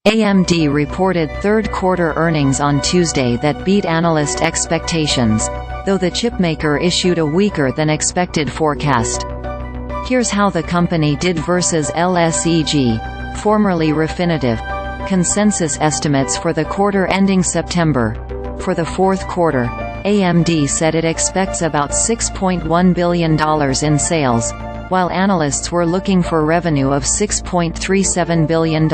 AMD reported third-quarter earnings on Tuesday that beat analyst expectations, though the chipmaker issued a weaker-than-expected forecast. Here's how the company did versus LSEG, formerly Refinitiv, consensus estimates for the quarter ending September. For the fourth quarter, AMD said it expects about $6.1 billion in sales, while analysts were looking for revenue of $6.37 billion.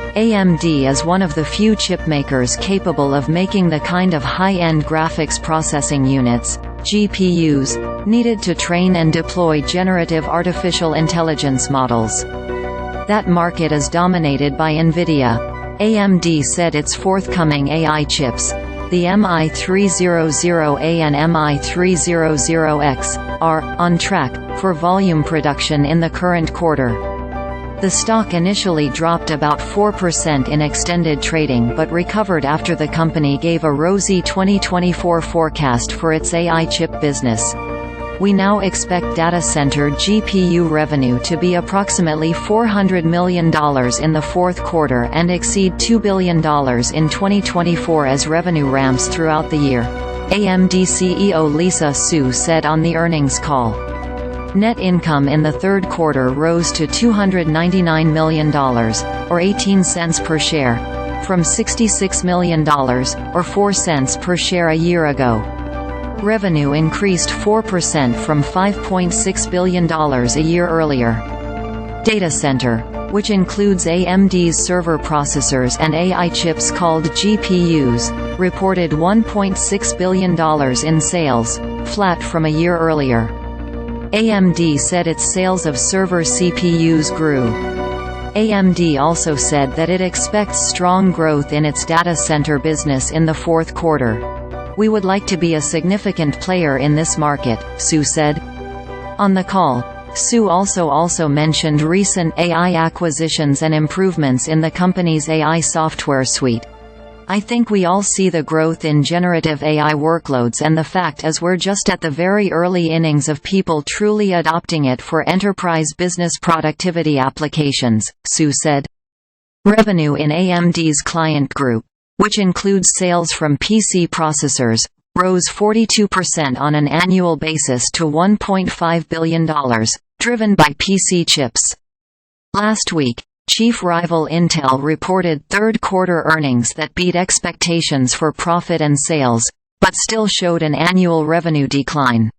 AMD is one of the few chipmakers capable of making the kind of high-end graphics processing units, GPUs, needed to train and deploy generative artificial intelligence models. That market is dominated by Nvidia. AMD said its forthcoming AI chips, the MI300A and MI300X, are on track for volume production in the current quarter. The stock initially dropped about 4% in extended trading but recovered after the company gave a rosy 2024 forecast for its AI chip business. We now expect data center GPU revenue to be approximately $400 million in the fourth quarter and exceed $2 billion in 2024 as revenue ramps throughout the year, AMD CEO Lisa Su said on the earnings call. Net income in the third quarter rose to $299 million, or 18 cents per share, from $66 million, or 4 cents per share a year ago. Revenue increased 4% from $5.6 billion a year earlier. Data center, which includes AMD's server processors and AI chips called GPUs, reported $1.6 billion in sales, flat from a year earlier. AMD said its sales of server CPUs grew. AMD also said that it expects strong growth in its data center business in the fourth quarter. "We would like to be a significant player in this market," Su said. On the call, Su also mentioned recent AI acquisitions and improvements in the company's AI software suite. "I think we all see the growth in generative AI workloads, and the fact is we're just at the very early innings of people truly adopting it for enterprise business productivity applications," Su said. Revenue in AMD's client group, which includes sales from PC processors, rose 42% on an annual basis to $1.5 billion, driven by PC chips. Last week, chief rival Intel reported third-quarter earnings that beat expectations for profit and sales, but still showed an annual revenue decline.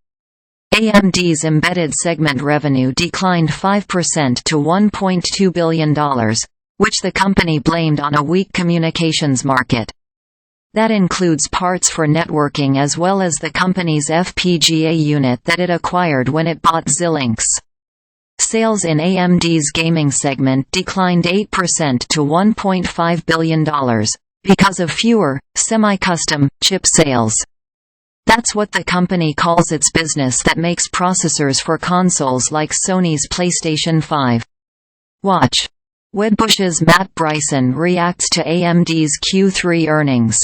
AMD's embedded segment revenue declined 5% to $1.2 billion, which the company blamed on a weak communications market. That includes parts for networking as well as the company's FPGA unit that it acquired when it bought Xilinx. Sales in AMD's gaming segment declined 8% to $1.5 billion, because of fewer, semi-custom, chip sales. That's what the company calls its business that makes processors for consoles like Sony's PlayStation 5. Watch. Wedbush's Bryson reacts to AMD's Q3 earnings.